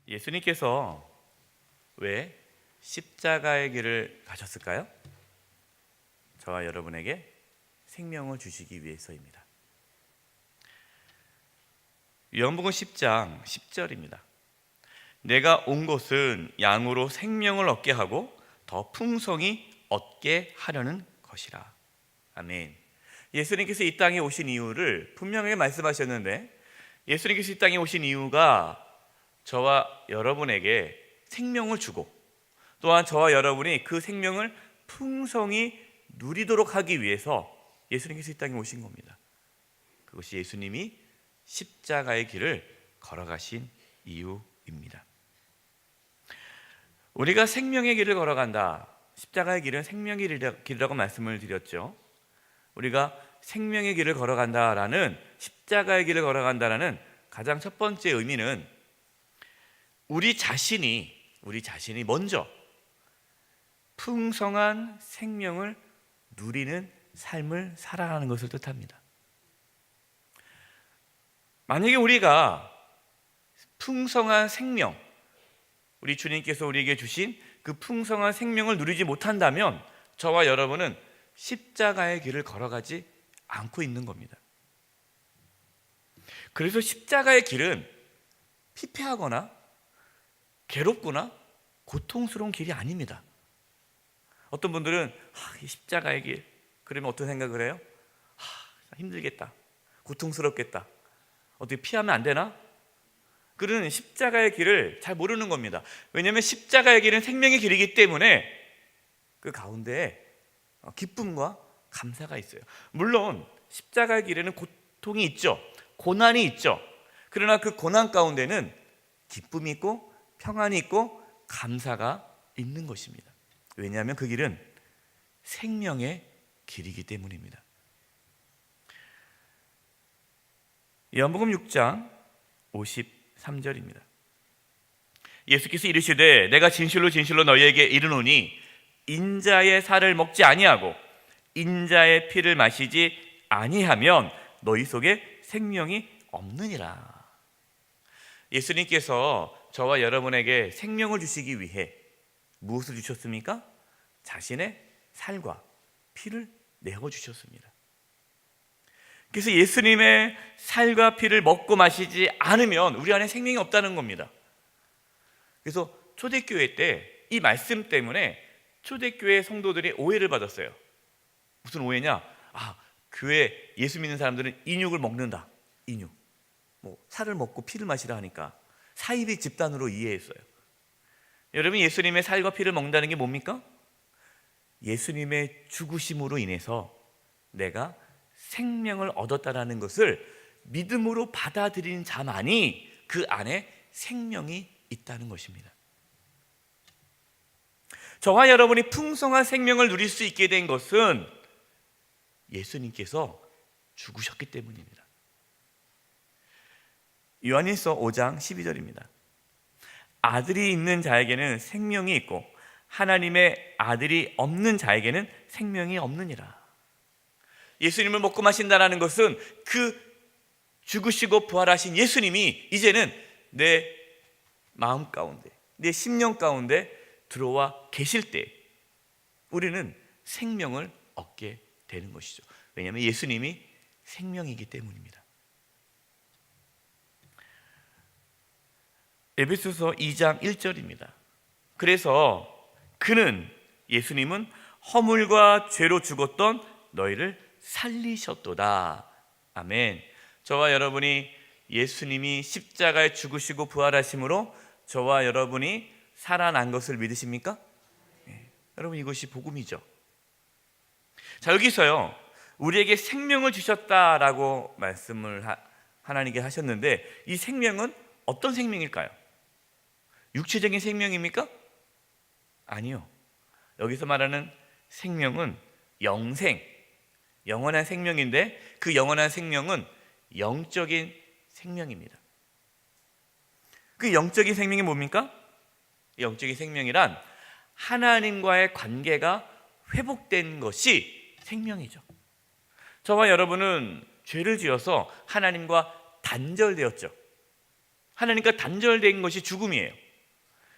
예수님께서 왜 십자가의 길을 가셨을까요? 저와 여러분에게 생명을 주시기 위해서입니다. 요한복음 10장 10절입니다. 내가 온 것은 양으로 생명을 얻게 하고 더 풍성히 얻게 하려는 것이라. 아멘. 예수님께서 이 땅에 오신 이유를 분명하게 말씀하셨는데, 예수님께서 이 땅에 오신 이유가 저와 여러분에게 생명을 주고, 또한 저와 여러분이 그 생명을 풍성히 누리도록 하기 위해서 예수님께서 이 땅에 오신 겁니다. 그것이 예수님이 십자가의 길을 걸어가신 이유입니다. 우리가 생명의 길을 걸어간다. 십자가의 길은 생명의 길이라고 말씀을 드렸죠. 우리가 생명의 길을 걸어간다라는, 십자가의 길을 걸어간다라는 가장 첫 번째 의미는 우리 자신이 먼저 풍성한 생명을 누리는 삶을 살아가는 것을 뜻합니다. 만약에 우리가 풍성한 생명, 우리 주님께서 우리에게 주신 그 풍성한 생명을 누리지 못한다면 저와 여러분은 십자가의 길을 걸어가지 않고 있는 겁니다. 그래서 십자가의 길은 피폐하거나 괴롭거나 고통스러운 길이 아닙니다. 어떤 분들은 이 십자가의 길, 그러면 어떤 생각을 해요? 힘들겠다, 고통스럽겠다, 어떻게 피하면 안 되나? 그런 십자가의 길을 잘 모르는 겁니다. 왜냐하면 십자가의 길은 생명의 길이기 때문에 그 가운데에 기쁨과 감사가 있어요. 물론 십자가의 길에는 고통이 있죠, 고난이 있죠. 그러나 그 고난 가운데는 기쁨이 있고 평안이 있고 감사가 있는 것입니다. 왜냐하면 그 길은 생명의 길이기 때문입니다. 요한복음 6장 53절입니다. 예수께서 이르시되 내가 진실로 진실로 너희에게 이르노니 인자의 살을 먹지 아니하고 인자의 피를 마시지 아니하면 너희 속에 생명이 없느니라. 예수님께서 저와 여러분에게 생명을 주시기 위해 무엇을 주셨습니까? 자신의 살과 피를 내어주셨습니다. 그래서 예수님의 살과 피를 먹고 마시지 않으면 우리 안에 생명이 없다는 겁니다. 그래서 초대교회 때 이 말씀 때문에 초대교회 성도들이 오해를 받았어요. 무슨 오해냐? 교회 예수 믿는 사람들은 인육을 먹는다. 인육. 살을 먹고 피를 마시라 하니까 사이비 집단으로 이해했어요. 여러분, 예수님의 살과 피를 먹는다는 게 뭡니까? 예수님의 죽으심으로 인해서 내가 생명을 얻었다라는 것을 믿음으로 받아들이는 자만이 그 안에 생명이 있다는 것입니다. 저와 여러분이 풍성한 생명을 누릴 수 있게 된 것은 예수님께서 죽으셨기 때문입니다. 요한일서 5장 12절입니다. 아들이 있는 자에게는 생명이 있고 하나님의 아들이 없는 자에게는 생명이 없느니라. 예수님을 먹고 마신다는 것은 그 죽으시고 부활하신 예수님이 이제는 내 마음 가운데, 내 심령 가운데 들어와 계실 때 우리는 생명을 얻게 되는 것이죠. 왜냐하면 예수님이 생명이기 때문입니다. 에베소서 2장 1절입니다. 그래서 그는, 예수님은 허물과 죄로 죽었던 너희를 살리셨도다. 아멘. 저와 여러분이 예수님이 십자가에 죽으시고 부활하심으로 저와 여러분이 살아난 것을 믿으십니까? 네. 여러분, 이것이 복음이죠. 자, 여기서요, 우리에게 생명을 주셨다라고 말씀을 하나님께 하셨는데 이 생명은 어떤 생명일까요? 육체적인 생명입니까? 아니요. 여기서 말하는 생명은 영생, 영원한 생명인데 그 영원한 생명은 영적인 생명입니다. 그 영적인 생명이 뭡니까? 영적인 생명이란 하나님과의 관계가 회복된 것이 생명이죠. 저와 여러분은 죄를 지어서 하나님과 단절되었죠. 하나님과 단절된 것이 죽음이에요.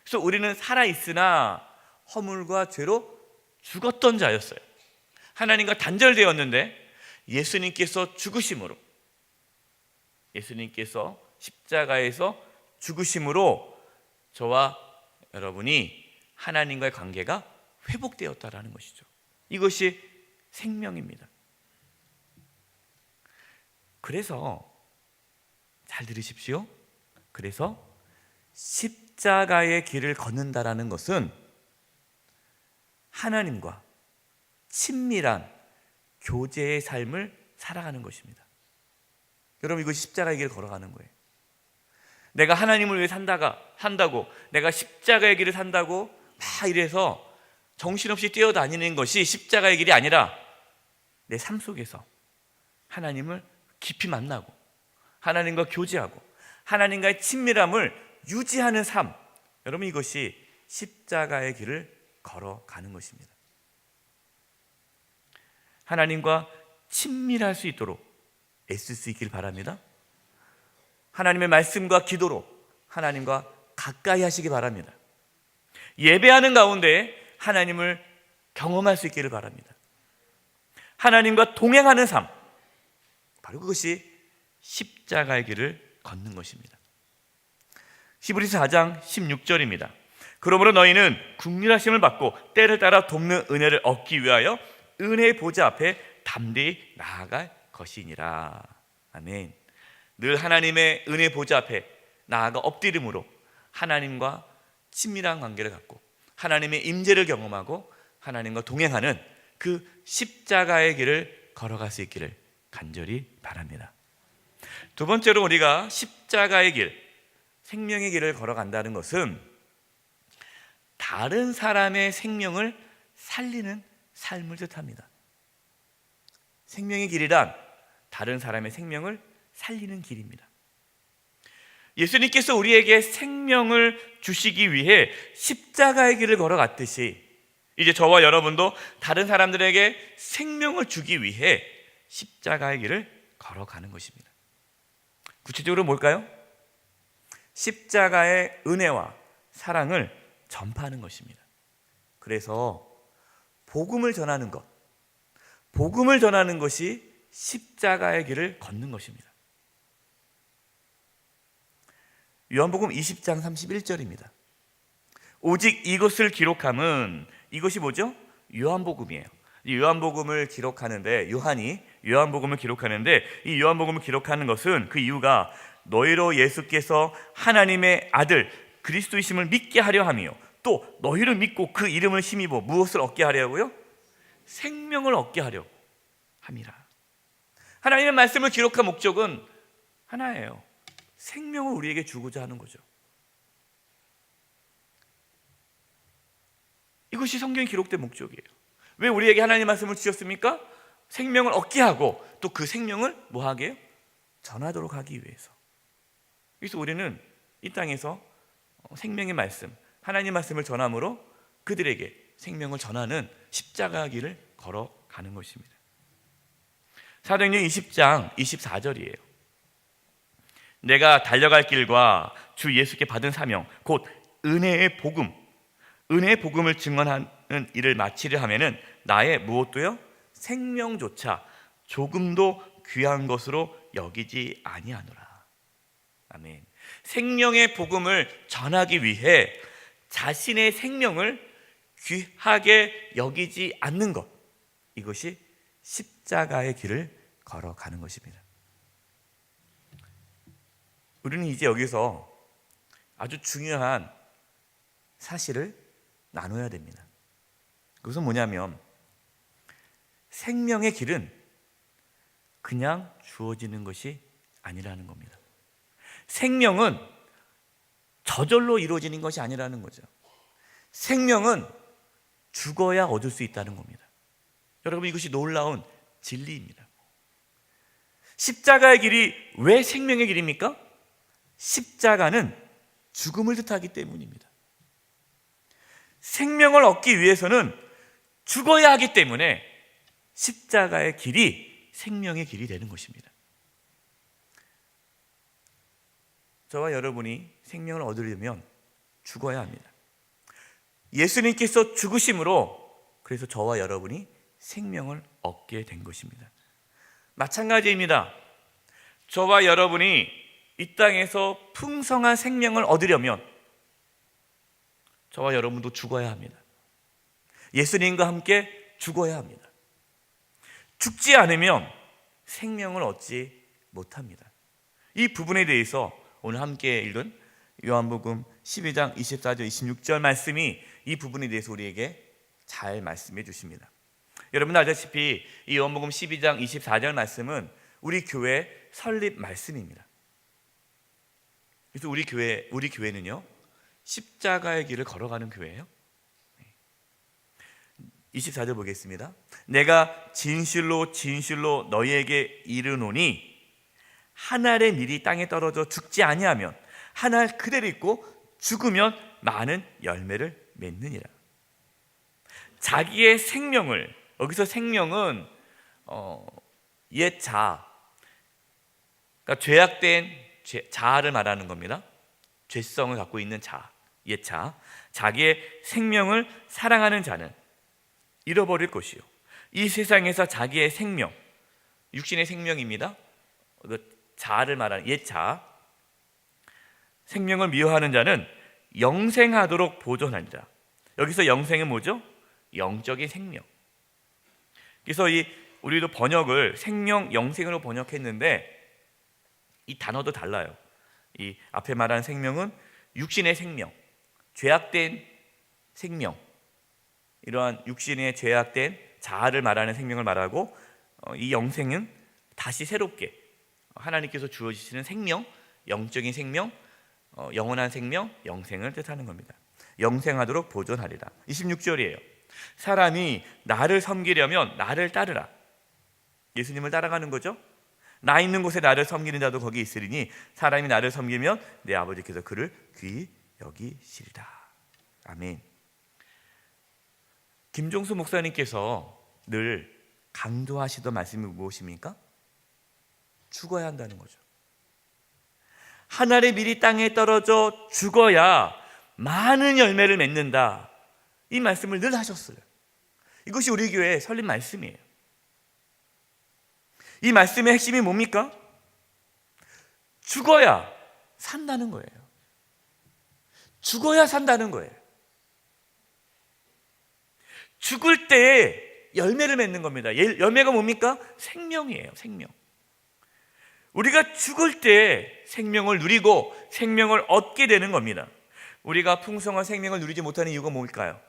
그래서 우리는 살아있으나 허물과 죄로 죽었던 자였어요. 하나님과 단절되었는데 예수님께서 죽으심으로, 예수님께서 십자가에서 죽으심으로 저와 여러분이 하나님과의 관계가 회복되었다라는 것이죠. 이것이 생명입니다. 그래서 잘 들으십시오. 그래서 십자가의 길을 걷는다라는 것은 하나님과 친밀한 교제의 삶을 살아가는 것입니다. 여러분, 이것이 십자가의 길을 걸어가는 거예요. 내가 하나님을 위해 산다고 내가 십자가의 길을 산다고 막 이래서 정신없이 뛰어다니는 것이 십자가의 길이 아니라 내 삶 속에서 하나님을 깊이 만나고 하나님과 교제하고 하나님과의 친밀함을 유지하는 삶, 여러분, 이것이 십자가의 길을 걸어가는 것입니다. 하나님과 친밀할 수 있도록 애쓸 수 있길 바랍니다. 하나님의 말씀과 기도로 하나님과 가까이 하시기 바랍니다. 예배하는 가운데 하나님을 경험할 수 있기를 바랍니다. 하나님과 동행하는 삶, 바로 그것이 십자가의 길을 걷는 것입니다. 히브리서 4장 16절입니다. 그러므로 너희는 긍휼하심을 받고 때를 따라 돕는 은혜를 얻기 위하여 은혜의 보좌 앞에 담대히 나아갈 것이니라. 아멘. 늘 하나님의 은혜 보좌 앞에 나아가 엎드림으로 하나님과 친밀한 관계를 갖고 하나님의 임재를 경험하고 하나님과 동행하는 그 십자가의 길을 걸어갈 수 있기를 간절히 바랍니다. 두 번째로 우리가 십자가의 길, 생명의 길을 걸어간다는 것은 다른 사람의 생명을 살리는 삶을 뜻합니다. 생명의 길이란 다른 사람의 생명을 살리는 길입니다. 예수님께서 우리에게 생명을 주시기 위해 십자가의 길을 걸어갔듯이 이제 저와 여러분도 다른 사람들에게 생명을 주기 위해 십자가의 길을 걸어가는 것입니다. 구체적으로 뭘까요? 십자가의 은혜와 사랑을 전파하는 것입니다. 그래서 복음을 전하는 것, 복음을 전하는 것이 십자가의 길을 걷는 것입니다. 요한복음 20장 31절입니다. 오직 이것을 기록함은, 이것이 뭐죠? 요한복음이에요. 이 요한복음을 기록하는데, 요한이 요한복음을 기록하는데, 이 요한복음을 기록하는 것은 그 이유가 너희로 예수께서 하나님의 아들 그리스도이심을 믿게 하려 함이요, 또 너희를 믿고 그 이름을 힘입어 무엇을 얻게 하려고요? 생명을 얻게 하려 함이라. 하나님의 말씀을 기록한 목적은 하나예요. 생명을 우리에게 주고자 하는 거죠. 이것이 성경에 기록된 목적이에요. 왜 우리에게 하나님의 말씀을 주셨습니까? 생명을 얻게 하고 또 그 생명을 뭐 하게 해요? 전하도록 하기 위해서. 그래서 우리는 이 땅에서 생명의 말씀, 하나님의 말씀을 전함으로 그들에게 생명을 전하는 십자가 길을 걸어가는 것입니다. 사도행전 20장 24절이에요. 내가 달려갈 길과 주 예수께 받은 사명 곧 은혜의 복음을 증언하는 일을 마치려 하면은 나의 무엇도요? 생명조차 조금도 귀한 것으로 여기지 아니하노라. 아멘. 생명의 복음을 전하기 위해 자신의 생명을 귀하게 여기지 않는 것, 이것이 십자가의 길을 걸어가는 것입니다. 우리는 이제 여기서 아주 중요한 사실을 나눠야 됩니다. 그것은 뭐냐면 생명의 길은 그냥 주어지는 것이 아니라는 겁니다. 생명은 저절로 이루어지는 것이 아니라는 거죠. 생명은 죽어야 얻을 수 있다는 겁니다. 여러분, 이것이 놀라운 진리입니다. 십자가의 길이 왜 생명의 길입니까? 십자가는 죽음을 뜻하기 때문입니다. 생명을 얻기 위해서는 죽어야 하기 때문에 십자가의 길이 생명의 길이 되는 것입니다. 저와 여러분이 생명을 얻으려면 죽어야 합니다. 예수님께서 죽으심으로 그래서 저와 여러분이 생명을 얻게 된 것입니다. 마찬가지입니다. 저와 여러분이 이 땅에서 풍성한 생명을 얻으려면 저와 여러분도 죽어야 합니다. 예수님과 함께 죽어야 합니다. 죽지 않으면 생명을 얻지 못합니다. 이 부분에 대해서 오늘 함께 읽은 요한복음 12장 24절 26절 말씀이 이 부분에 대해서 우리에게 잘 말씀해 주십니다. 여러분 알다시피 이 요한복음 12장 24절 말씀은 우리 교회 설립 말씀입니다. 그래서 우리 교회는요 십자가의 길을 걸어가는 교회예요. 24절 보겠습니다. 내가 진실로 진실로 너희에게 이르노니 한 알의 밀이 땅에 떨어져 죽지 아니하면 한 알 그대로 있고 죽으면 많은 열매를 맺느니라. 자기의 생명을, 여기서 생명은 옛 자아, 그러니까 죄악된 자아를 말하는 겁니다. 죄성을 갖고 있는 자아, 옛 자아, 자기의 생명을 사랑하는 자는 잃어버릴 것이요 이 세상에서 자기의 생명, 육신의 생명입니다. 자아를 말하는 옛 자아, 생명을 미워하는 자는 영생하도록 보존하리라. 여기서 영생은 뭐죠? 영적인 생명. 그래서 우리도 번역을 생명, 영생으로 번역했는데 이 단어도 달라요. 이 앞에 말한 생명은 육신의 생명, 죄악된 생명, 이러한 육신의 죄악된 자아를 말하는 생명을 말하고 이 영생은 다시 새롭게 하나님께서 주어지시는 생명, 영적인 생명, 영원한 생명, 영생을 뜻하는 겁니다. 영생하도록 보존하리라. 26절이에요. 사람이 나를 섬기려면 나를 따르라. 예수님을 따라가는 거죠. 나 있는 곳에 나를 섬기는 자도 거기 있으리니 사람이 나를 섬기면 내 아버지께서 그를 귀히 여기시리라. 아멘. 김종수 목사님께서 늘 강조하시던 말씀이 무엇입니까? 죽어야 한다는 거죠. 한 알의 밀이 땅에 떨어져 죽어야 많은 열매를 맺는다. 이 말씀을 늘 하셨어요. 이것이 우리 교회의 설립 말씀이에요. 이 말씀의 핵심이 뭡니까? 죽어야 산다는 거예요. 죽어야 산다는 거예요. 죽을 때 열매를 맺는 겁니다. 열매가 뭡니까? 생명이에요. 생명. 우리가 죽을 때 생명을 누리고 생명을 얻게 되는 겁니다. 우리가 풍성한 생명을 누리지 못하는 이유가 뭘까요?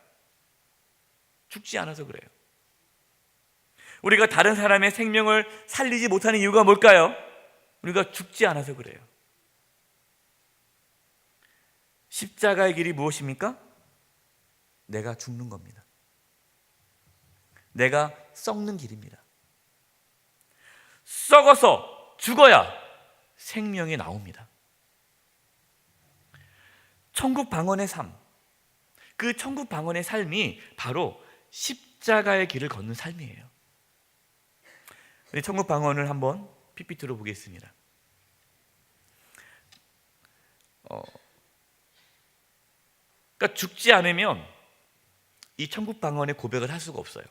죽지 않아서 그래요. 우리가 다른 사람의 생명을 살리지 못하는 이유가 뭘까요? 우리가 죽지 않아서 그래요. 십자가의 길이 무엇입니까? 내가 죽는 겁니다. 내가 썩는 길입니다. 썩어서 죽어야 생명이 나옵니다. 천국 방언의 삶, 그 천국 방언의 삶이 바로 십자가의 길을 걷는 삶이에요. 우리 천국 방언을 한번 PPT로 보겠습니다. 그러니까 죽지 않으면 이 천국 방언의 고백을 할 수가 없어요.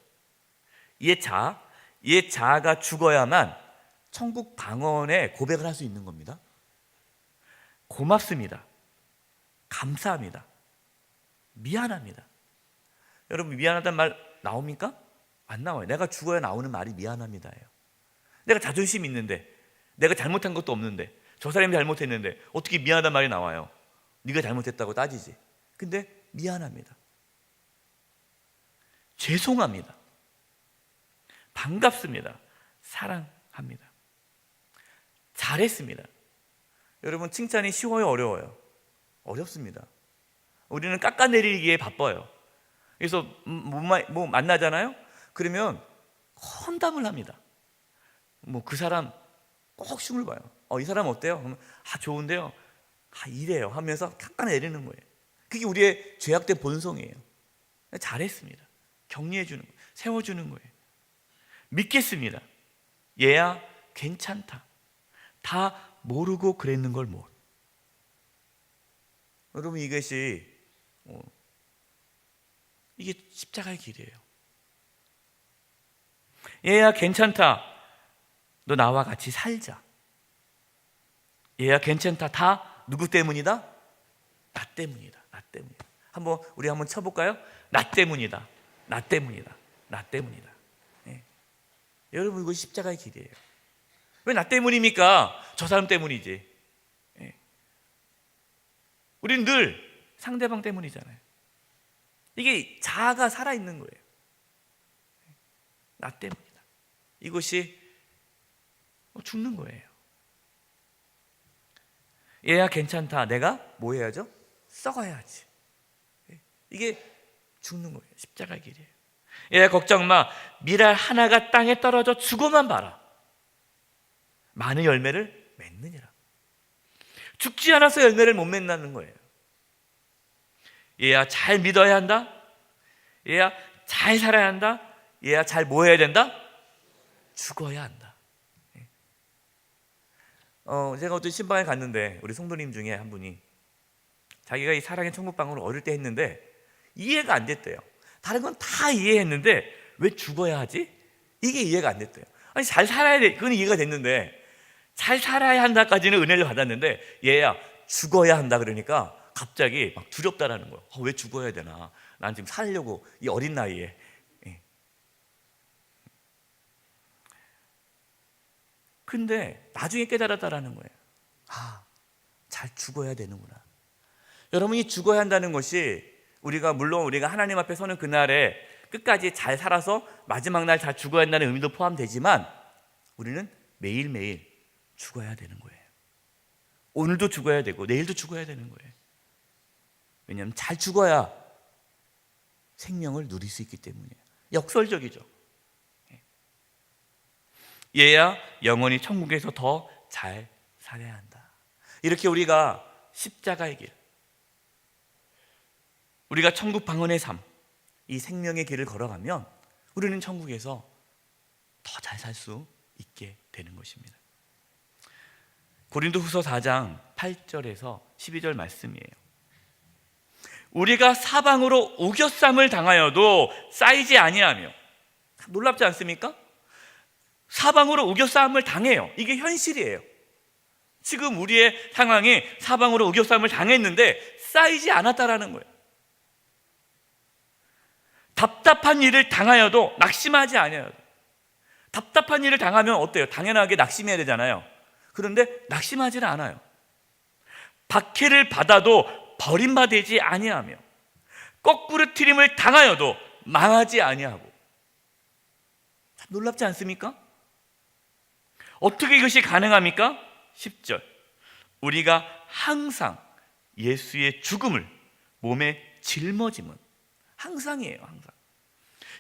옛 자아가 죽어야만 천국 방언의 고백을 할 수 있는 겁니다. 고맙습니다. 감사합니다. 미안합니다. 여러분 미안하다는 말 나옵니까? 안 나와요. 내가 죽어야 나오는 말이 미안합니다예요. 내가 자존심 있는데, 내가 잘못한 것도 없는데, 저 사람이 잘못했는데 어떻게 미안하다는 말이 나와요? 네가 잘못했다고 따지지. 근데 미안합니다. 죄송합니다. 반갑습니다. 사랑합니다. 잘했습니다. 여러분 칭찬이 쉬워요? 어려워요? 어렵습니다. 우리는 깎아내리기에 바빠요. 그래서 뭐 만나잖아요? 그러면 헌담을 합니다. 뭐 그 사람 꼭 흉을 봐요. 이 사람 어때요? 그러면 좋은데요. 이래요 하면서 깎아내리는 거예요. 그게 우리의 죄악된 본성이에요. 잘했습니다. 격려해 주는 거예요. 세워주는 거예요. 믿겠습니다. 얘야 괜찮다. 다 모르고 그랬는 걸 뭘. 여러분, 이게 십자가의 길이에요. 얘야 괜찮다, 너 나와 같이 살자. 얘야 괜찮다, 다 누구 때문이다? 나 때문이다. 나 때문이다. 우리 한번 쳐볼까요? 나 때문이다. 나 때문이다. 나 때문이다. 예. 여러분, 이거 십자가의 길이에요. 왜 나 때문입니까? 저 사람 때문이지. 예. 우리는 늘 상대방 때문이잖아요. 이게 자아가 살아있는 거예요. 나 때문이다. 이것이 죽는 거예요. 얘야 괜찮다, 내가 뭐 해야죠? 썩어야지. 이게 죽는 거예요. 십자가의 길이에요. 얘야 걱정 마, 밀알 하나가 땅에 떨어져 죽어만 봐라. 많은 열매를 맺느니라. 죽지 않아서 열매를 못 맺는 거예요. 얘야 잘 믿어야 한다. 얘야 잘 살아야 한다. 얘야 잘 뭐 해야 된다? 죽어야 한다. 제가 어떤 신방에 갔는데 우리 성도님 중에 한 분이 자기가 이 사랑의 천국방언을 어릴 때 했는데 이해가 안 됐대요. 다른 건 다 이해했는데 왜 죽어야 하지? 이게 이해가 안 됐대요. 아니, 잘 살아야 돼, 그건 이해가 됐는데 잘 살아야 한다까지는 은혜를 받았는데 얘야 죽어야 한다 그러니까 갑자기 막 두렵다라는 거예요. 왜 죽어야 되나? 난 지금 살려고 이 어린 나이에. 근데 나중에 깨달았다라는 거예요. 잘 죽어야 되는구나. 여러분이 죽어야 한다는 것이 물론 우리가 하나님 앞에 서는 그날에 끝까지 잘 살아서 마지막 날 잘 죽어야 한다는 의미도 포함되지만 우리는 매일매일 죽어야 되는 거예요. 오늘도 죽어야 되고 내일도 죽어야 되는 거예요. 왜냐하면 잘 죽어야 생명을 누릴 수 있기 때문이에요. 역설적이죠. 얘야 영원히 천국에서 더 잘 살아야 한다. 이렇게 우리가 십자가의 길, 우리가 천국 방언의 삶, 이 생명의 길을 걸어가면 우리는 천국에서 더 잘 살 수 있게 되는 것입니다. 고린도후서 4장 8절에서 12절 말씀이에요. 우리가 사방으로 우겨쌈을 당하여도 쌓이지 아니하며, 놀랍지 않습니까? 사방으로 우겨싸움을 당해요. 이게 현실이에요. 지금 우리의 상황이 사방으로 우겨싸움을 당했는데 쌓이지 않았다라는 거예요. 답답한 일을 당하여도 낙심하지 아니하여도. 답답한 일을 당하면 어때요? 당연하게 낙심해야 되잖아요. 그런데 낙심하지는 않아요. 박해를 받아도 버림받지 아니하며, 거꾸로뜨림을 당하여도 망하지 아니하고. 참 놀랍지 않습니까? 어떻게 이것이 가능합니까? 10절, 우리가 항상 예수의 죽음을 몸에 짊어짐은, 항상이에요. 항상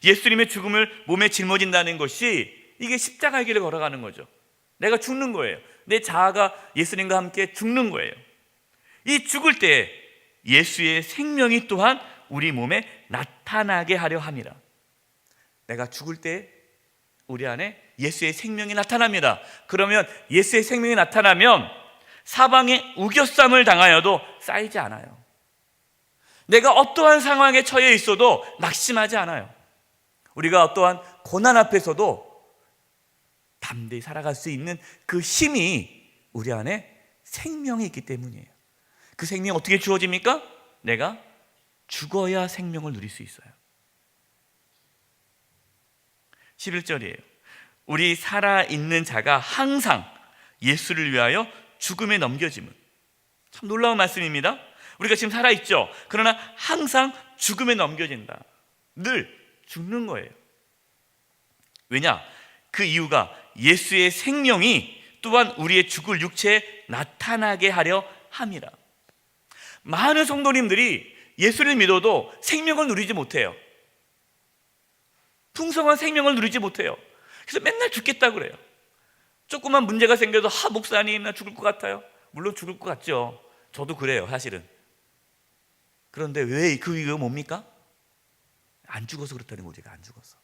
예수님의 죽음을 몸에 짊어진다는 것이 이게 십자가의 길을 걸어가는 거죠. 내가 죽는 거예요. 내 자아가 예수님과 함께 죽는 거예요. 이 죽을 때 예수의 생명이 또한 우리 몸에 나타나게 하려 함이라. 내가 죽을 때 우리 안에 예수의 생명이 나타납니다. 그러면 예수의 생명이 나타나면 사방에 우겨쌈을 당하여도 쌓이지 않아요. 내가 어떠한 상황에 처해 있어도 낙심하지 않아요. 우리가 어떠한 고난 앞에서도 담대히 살아갈 수 있는 그 힘이 우리 안에 생명이 있기 때문이에요. 그 생명이 어떻게 주어집니까? 내가 죽어야 생명을 누릴 수 있어요. 11절이에요. 우리 살아있는 자가 항상 예수를 위하여 죽음에 넘겨짐은. 참 놀라운 말씀입니다. 우리가 지금 살아있죠. 그러나 항상 죽음에 넘겨진다. 늘 죽는 거예요. 왜냐? 그 이유가 예수의 생명이 또한 우리의 죽을 육체에 나타나게 하려 함이라. 많은 성도님들이 예수를 믿어도 생명을 누리지 못해요. 풍성한 생명을 누리지 못해요. 그래서 맨날 죽겠다 그래요. 조그만 문제가 생겨도 목사님 나 죽을 것 같아요. 물론 죽을 것 같죠. 저도 그래요, 사실은. 그런데 왜 그 이유가 뭡니까? 안 죽어서 그렇다는 거죠. 우리가 안 죽어서.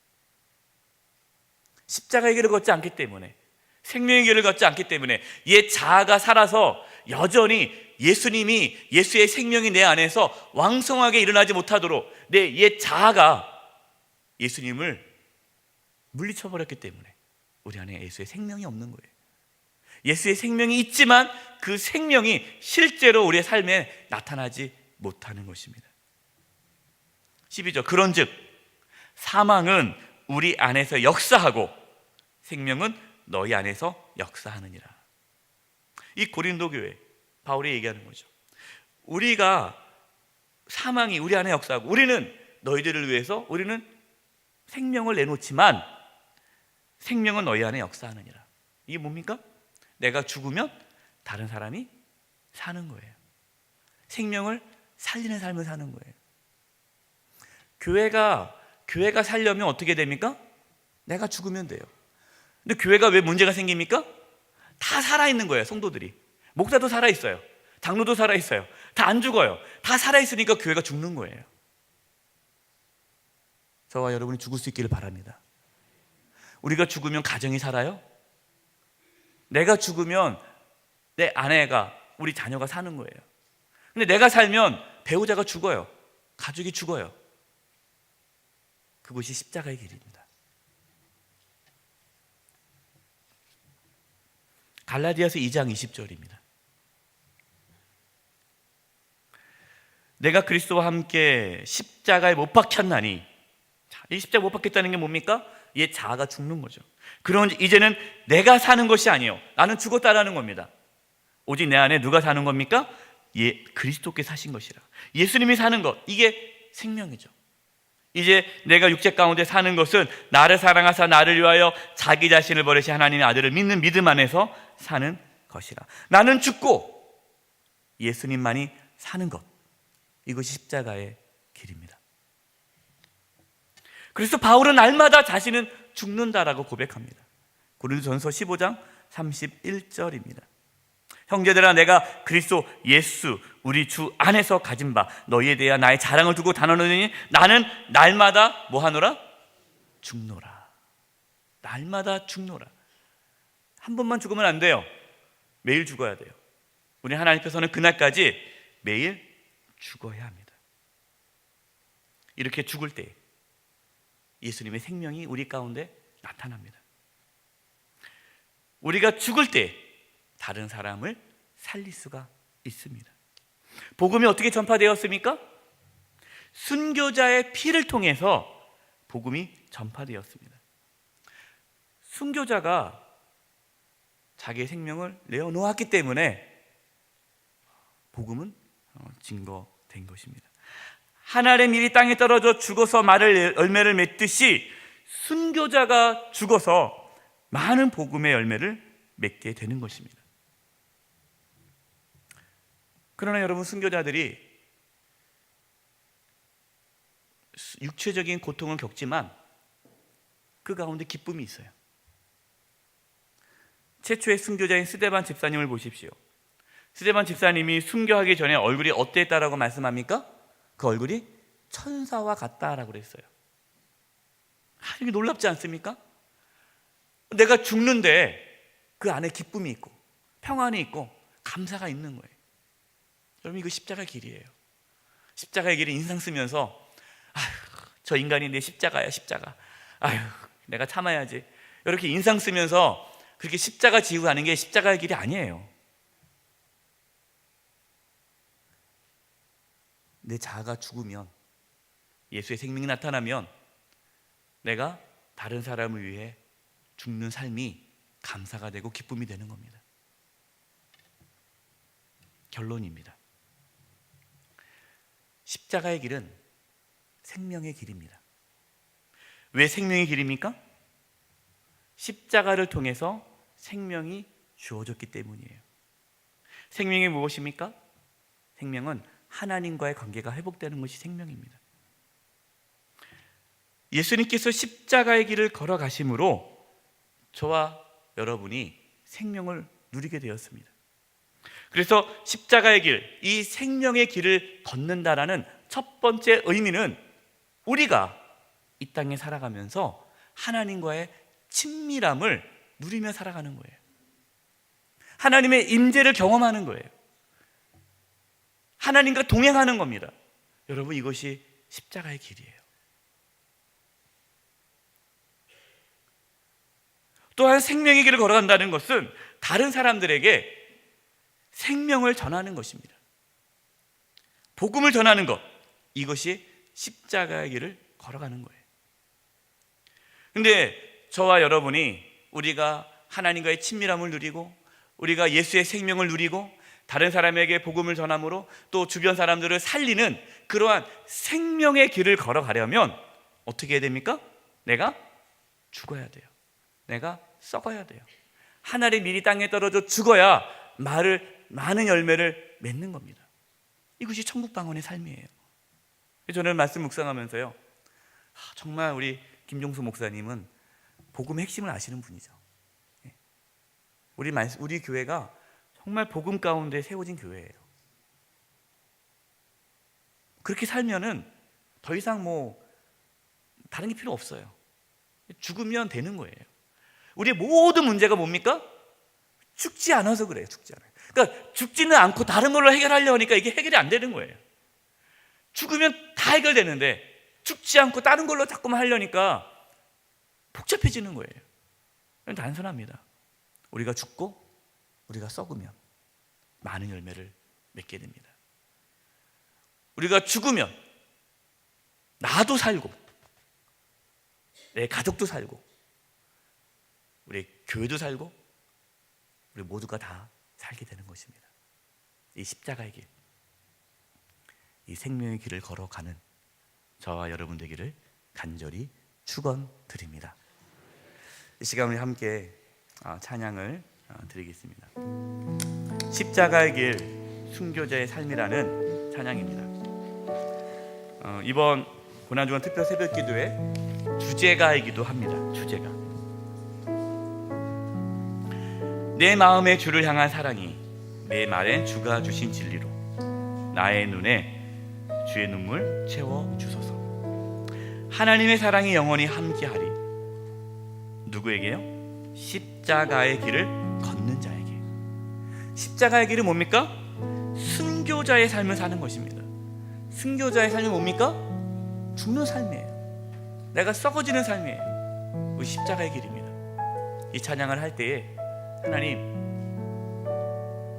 십자가의 길을 걷지 않기 때문에, 생명의 길을 걷지 않기 때문에 옛 자아가 살아서 여전히 예수의 생명이 내 안에서 왕성하게 일어나지 못하도록 내 옛 자아가 예수님을 물리쳐버렸기 때문에 우리 안에 예수의 생명이 없는 거예요. 예수의 생명이 있지만 그 생명이 실제로 우리의 삶에 나타나지 못하는 것입니다. 12절, 그런즉 사망은 우리 안에서 역사하고 생명은 너희 안에서 역사하느니라. 이 고린도 교회 바울이 얘기하는 거죠. 우리가 사망이 우리 안에 역사하고 우리는 너희들을 위해서 우리는 생명을 내놓지만 생명은 너희 안에 역사하느니라. 이게 뭡니까? 내가 죽으면 다른 사람이 사는 거예요. 생명을 살리는 삶을 사는 거예요. 교회가 살려면 어떻게 됩니까? 내가 죽으면 돼요. 근데 교회가 왜 문제가 생깁니까? 다 살아있는 거예요. 성도들이. 목사도 살아있어요. 장로도 살아있어요. 다 안 죽어요. 다 살아있으니까 교회가 죽는 거예요. 저와 여러분이 죽을 수 있기를 바랍니다. 우리가 죽으면 가정이 살아요? 내가 죽으면 내 아내가, 우리 자녀가 사는 거예요. 근데 내가 살면 배우자가 죽어요. 가족이 죽어요. 그것이 십자가의 길입니다. 갈라디아서 2장 20절입니다. 내가 그리스도와 함께 십자가에 못 박혔나니, 이 십자가 못 박혔다는 게 뭡니까? 옛 자아가 죽는 거죠. 그런 이제는 내가 사는 것이 아니에요. 나는 죽었다라는 겁니다. 오직 내 안에 누가 사는 겁니까? 그리스도께 사신 것이라. 예수님이 사는 것, 이게 생명이죠. 이제 내가 육체 가운데 사는 것은 나를 사랑하사 나를 위하여 자기 자신을 버리신 하나님의 아들을 믿는 믿음 안에서 사는 것이라. 나는 죽고 예수님만이 사는 것, 이것이 십자가의 길입니다. 그래서 바울은 날마다 자신은 죽는다라고 고백합니다. 고린도전서 15장 31절입니다. 형제들아, 내가 그리스도 예수 우리 주 안에서 가진 바 너희에 대한 나의 자랑을 두고 단언하노니 나는 날마다 뭐하노라? 죽노라. 날마다 죽노라. 한 번만 죽으면 안 돼요. 매일 죽어야 돼요. 우리 하나님 앞에서는 그날까지 매일 죽어야 합니다. 이렇게 죽을 때 예수님의 생명이 우리 가운데 나타납니다. 우리가 죽을 때 다른 사람을 살릴 수가 있습니다. 복음이 어떻게 전파되었습니까? 순교자의 피를 통해서 복음이 전파되었습니다. 순교자가 자기의 생명을 내어놓았기 때문에 복음은 증거된 것입니다. 한 알의 밀이 땅에 떨어져 죽어서 열매를 맺듯이 순교자가 죽어서 많은 복음의 열매를 맺게 되는 것입니다. 그러나 여러분, 순교자들이 육체적인 고통을 겪지만 그 가운데 기쁨이 있어요. 최초의 순교자인 스데반 집사님을 보십시오. 스데반 집사님이 순교하기 전에 얼굴이 어땠다라고 말씀합니까? 그 얼굴이 천사와 같다라고 그랬어요. 이게 놀랍지 않습니까? 내가 죽는데 그 안에 기쁨이 있고 평안이 있고 감사가 있는 거예요. 여러분, 이거 십자가의 길이에요. 십자가의 길에 인상 쓰면서 저 인간이 내 십자가야, 십자가. 내가 참아야지. 이렇게 인상 쓰면서 그렇게 십자가 지고 가는 게 십자가의 길이 아니에요. 내 자아가 죽으면, 예수의 생명이 나타나면 내가 다른 사람을 위해 죽는 삶이 감사가 되고 기쁨이 되는 겁니다. 결론입니다. 십자가의 길은 생명의 길입니다. 왜 생명의 길입니까? 십자가를 통해서 생명이 주어졌기 때문이에요. 생명이 무엇입니까? 생명은 하나님과의 관계가 회복되는 것이 생명입니다. 예수님께서 십자가의 길을 걸어가심으로 저와 여러분이 생명을 누리게 되었습니다. 그래서 십자가의 길, 이 생명의 길을 걷는다라는 첫 번째 의미는 우리가 이 땅에 살아가면서 하나님과의 친밀함을 누리며 살아가는 거예요. 하나님의 임재를 경험하는 거예요. 하나님과 동행하는 겁니다. 여러분, 이것이 십자가의 길이에요. 또한 생명의 길을 걸어간다는 것은 다른 사람들에게 생명을 전하는 것입니다. 복음을 전하는 것, 이것이 십자가의 길을 걸어가는 거예요. 근데 저와 여러분이 우리가 하나님과의 친밀함을 누리고 우리가 예수의 생명을 누리고 다른 사람에게 복음을 전함으로 또 주변 사람들을 살리는 그러한 생명의 길을 걸어가려면 어떻게 해야 됩니까? 내가 죽어야 돼요. 내가 썩어야 돼요. 하늘의 밀이 땅에 떨어져 죽어야 많은 열매를 맺는 겁니다. 이것이 천국방언의 삶이에요. 저는 말씀 묵상하면서요, 정말 우리 김종수 목사님은 복음의 핵심을 아시는 분이죠. 우리 교회가 정말 복음 가운데 세워진 교회예요. 그렇게 살면은 더 이상 다른 게 필요 없어요. 죽으면 되는 거예요. 우리의 모든 문제가 뭡니까? 죽지 않아서 그래요. 죽지 않아요. 그러니까 죽지는 않고 다른 걸로 해결하려고 하니까 이게 해결이 안 되는 거예요. 죽으면 다 해결되는데 죽지 않고 다른 걸로 자꾸만 하려니까 복잡해지는 거예요. 단순합니다. 우리가 죽고 우리가 썩으면 많은 열매를 맺게 됩니다. 우리가 죽으면 나도 살고 내 가족도 살고 우리 교회도 살고 우리 모두가 다 살게 되는 것입니다. 이 십자가의 길, 이 생명의 길을 걸어가는 저와 여러분 되기를 간절히 축원드립니다. 이 시간 우리 함께 찬양을 드리겠습니다. 십자가의 길, 순교자의 삶이라는 찬양입니다. 이번 고난주간 특별 새벽 기도의 주제가이기도 합니다. 주제가. 내 마음의 주를 향한 사랑이 내 말엔 주가 주신 진리로 나의 눈에 주의 눈물 채워주소서. 하나님의 사랑이 영원히 함께하리. 누구에게요? 십자가의 길을 걷는 자에게. 십자가의 길은 뭡니까? 순교자의 삶을 사는 것입니다. 순교자의 삶이 뭡니까? 죽는 삶이에요. 내가 썩어지는 삶이에요. 우리 십자가의 길입니다. 이 찬양을 할 때에 하나님,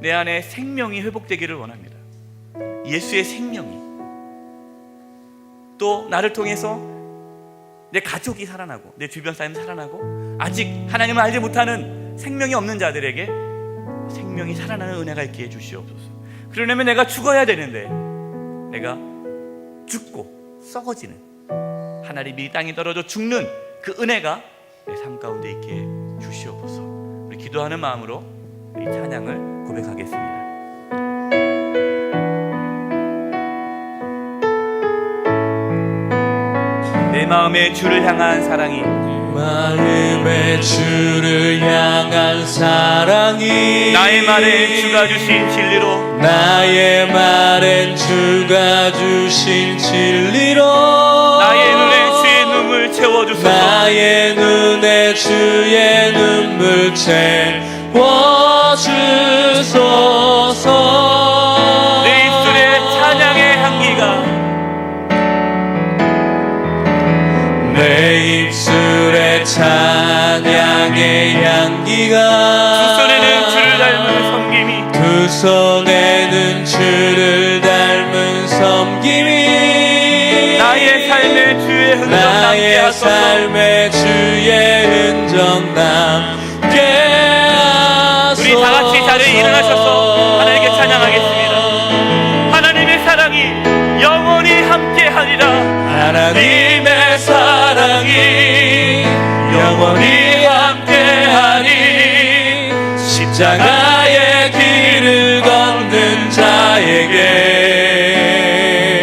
내 안에 생명이 회복되기를 원합니다. 예수의 생명이, 또 나를 통해서 내 가족이 살아나고 내 주변 사람이 살아나고 아직 하나님을 알지 못하는 생명이 없는 자들에게 생명이 살아나는 은혜가 있게 해주시옵소서. 그러려면 내가 죽어야 되는데 내가 죽고 썩어지는, 하늘이 밀 땅에 떨어져 죽는 그 은혜가 내 삶 가운데 있게 해주시옵소서. 우리 기도하는 마음으로 이 찬양을 고백하겠습니다. 내 마음의 주를 향한 사랑이, 마음의 주를 향한 사랑이 나의 말에 주가 주신 진리로, 나의 말엔 주가 주신 진리로 나의 눈에 주의 눈물 채워주소서. 나의 눈에 주의 눈물 채워주소서. 내 입술에 찬양의 향기가, 내 입술에 찬양의 향기가, 두 손에는 주를 닮은 섬김이, 두 손에는 주를 닮은 섬김이, 나의 삶의 주의 흔적 남게 나의 하소서. 삶의 주의 흔적 남게 하소서. 우리 다 같이 자리에 일어나셔서 하나님께 찬양하겠습니다. 하나님의 사랑이 영원히 함께하리라. 하나님의 사랑이 영원히 함께하리. 십자가의 길을 걷는 자에게,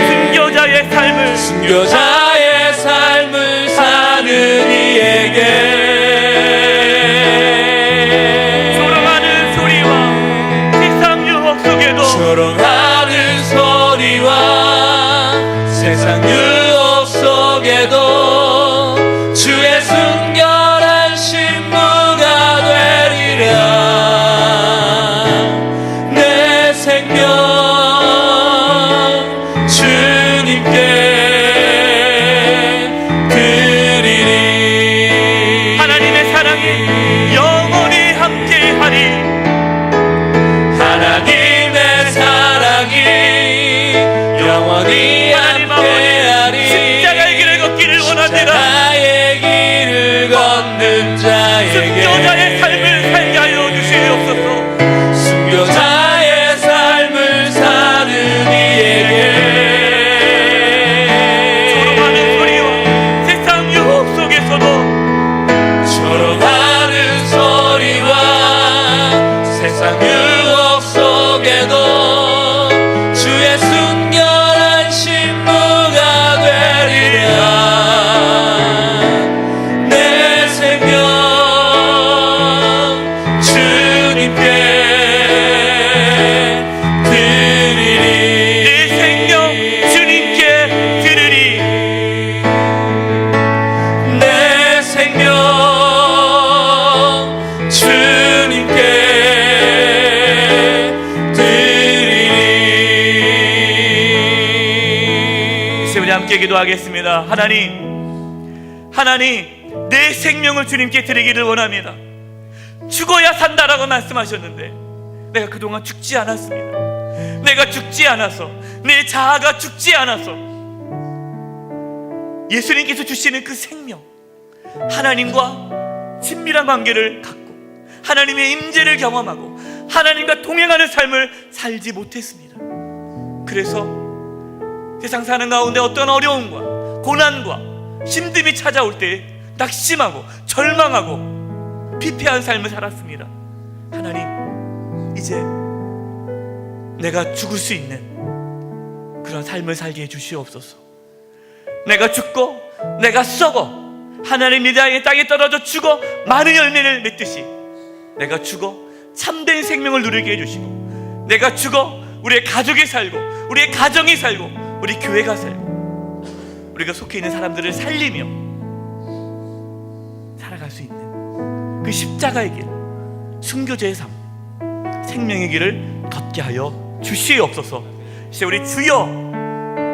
순교자의 삶을, 순교자의 삶을 사는 이에게 조롱하는 소리와 세상 유혹 속에도, 조롱하는 소리와 세상 유혹 속에도 주의 순결한 신부가 되리라. 함께 기도하겠습니다. 하나님, 내 생명을 주님께 드리기를 원합니다. 죽어야 산다라고 말씀하셨는데 내가 그동안 죽지 않았습니다. 내가 죽지 않아서, 내 자아가 죽지 않아서 예수님께서 주시는 그 생명, 하나님과 친밀한 관계를 갖고 하나님의 임재를 경험하고 하나님과 동행하는 삶을 살지 못했습니다. 그래서 세상 사는 가운데 어떤 어려움과 고난과 힘듦이 찾아올 때 낙심하고 절망하고 피폐한 삶을 살았습니다. 하나님, 이제 내가 죽을 수 있는 그런 삶을 살게 해주시옵소서. 내가 죽고 내가 썩어 하나님 이 땅에 떨어져 죽어 많은 열매를 맺듯이 내가 죽어 참된 생명을 누리게 해주시고, 내가 죽어 우리의 가족이 살고 우리의 가정이 살고 우리 교회가 살고 우리가 속해 있는 사람들을 살리며 살아갈 수 있는 그 십자가의 길, 순교자의 삶, 생명의 길을 걷게 하여 주시옵소서. 이제 우리 주여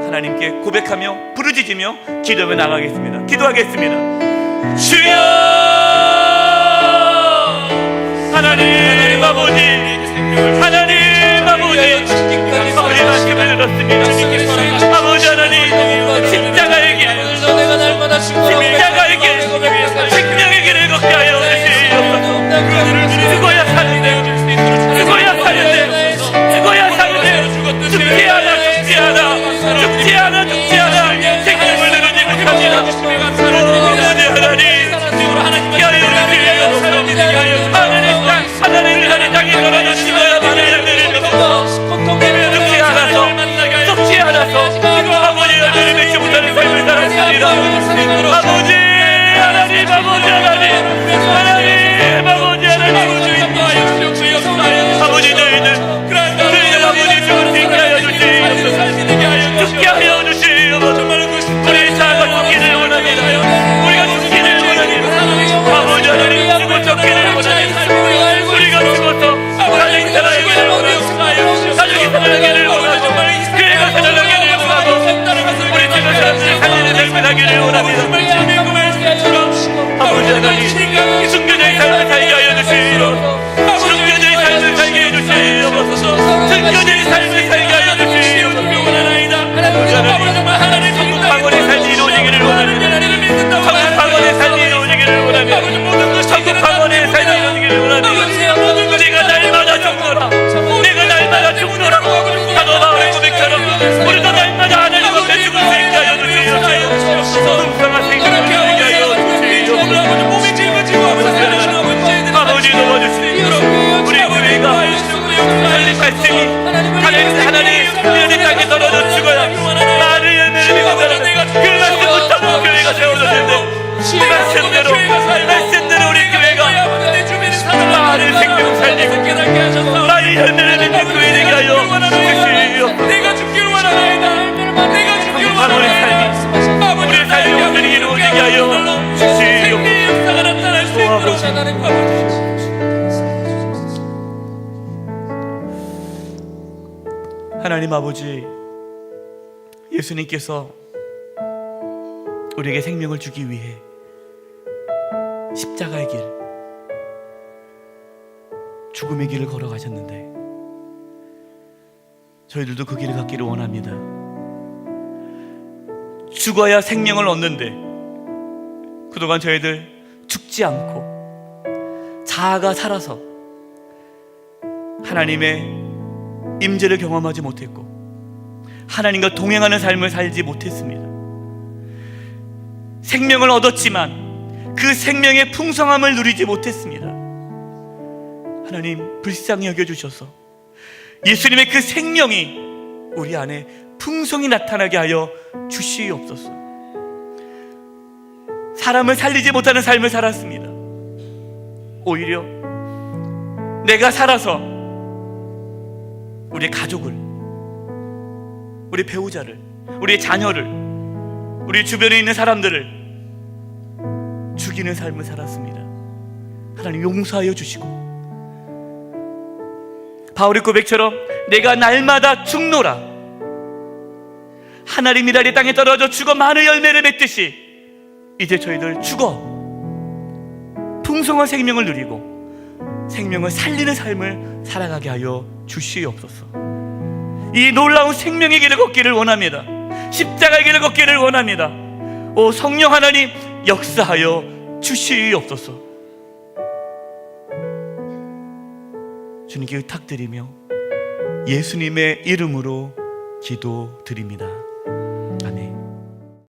하나님께 고백하며 부르짖으며 기도하며 나가겠습니다. 기도하겠습니다. 주여 하나님 아버지, 하나님 아버지, 아버지 말씀을 들었습니다. 아버지 하나님, 십자가의 길, 십자가의 길, 생명의 길을 걷게 하여 주시옵소서. 죽어야 사는데, 죽어야 사는데, 죽어야 사는데, 죽지 않아, 죽지 않아, 죽지 않아, 죽지 않아, 생명을 누리지 못합니다. 아버지 하나님, 하나님 땅에 떨어져 죽어야 많은 열매를 맺고 죽지 않아서, 썩지 않아서 아버지 하나님 맺지 못하는 삶을 살았습니다. 아버지 하나님, 아버지 하나님, 하나님 아버지 하나님, 아버지 저희는 아버지 죽게 하여 주시옵소서. 죽게 하여 주시옵소서. 우리의 자아가 죽기를 원합니다. 우리가 죽기를 원합니다. 아버지 하나님, 죽어 쫓기를 원합니다. 우리가 죽어서 가정이 살아가기를 원하고 가족이 살아가기를 원하고 교회가 살아가기를 원하고 우리 주변 사람들이 살리는 삶을 하기를 원합니다. 아버지 하나님, 순교자의 삶을 살게 하여 주시옵소서. 순교자의 삶을 살게 해주시옵소서. 순교자의 삶을 살게 하여 주시옵소서. 아버지 하나님, 천국 방언의 삶이 이루어지기를 원합니다. 천국 방언의 삶이 이루어지기를 원합니다. 천국 방언의 삶이 이루어지기를 원합니다. 내가 날마다 죽노라, 내가 날마다 죽노라. 사도 바울의 고백처럼 우리도 날마다 하나님 앞에 죽을 수 있게 하여 주시옵소서. 풍성한 생명을 누리게 하여 주시옵소서. 아버지 도와주시옵소서. 우리 교회가 살릴 말씀이 하나님 하나님 땅에 떨어져 죽어야 많은 열매를 맺는다는 그 말씀 붙잡고 교회가 세워졌는데, 그 말씀대로 우리 교회가 많은 생명을 살리고 많은 열매를 맺는 교회 되게 하여 주시옵소서. 내가 죽길 원하나이다. 내가 죽길 원하나이다. 우리의 삶이 온전히 이루어지게 하여 주시옵소서. 역사가 나타날 수 있도록 하나님 아버지. 하나님 아버지, 예수님께서 우리에게 생명을 주기 위해 십자가의 길, 죽음의 길을 걸어가셨는데 저희들도 그 길을 걷기를 원합니다. 죽어야 생명을 얻는데 그동안 저희들 죽지 않고 자아가 살아서 하나님의 임재를 경험하지 못했고 하나님과 동행하는 삶을 살지 못했습니다. 생명을 얻었지만 그 생명의 풍성함을 누리지 못했습니다. 하나님, 불쌍히 여겨주셔서 예수님의 그 생명이 우리 안에 풍성히 나타나게 하여 주시옵소서. 사람을 살리지 못하는 삶을 살았습니다. 오히려 내가 살아서 우리 가족을, 우리 배우자를, 우리 자녀를, 우리 주변에 있는 사람들을 죽이는 삶을 살았습니다. 하나님, 용서하여 주시고 바울의 고백처럼 내가 날마다 죽노라, 하나님 이달이 땅에 떨어져 죽어 많은 열매를 맺듯이 이제 저희들 죽어 풍성한 생명을 누리고 생명을 살리는 삶을 살아가게 하여 주시옵소서. 이 놀라운 생명의 길을 걷기를 원합니다. 십자가의 길을 걷기를 원합니다. 오 성령 하나님 역사하여 주시옵소서. 주님께 의탁드리며 예수님의 이름으로 기도드립니다.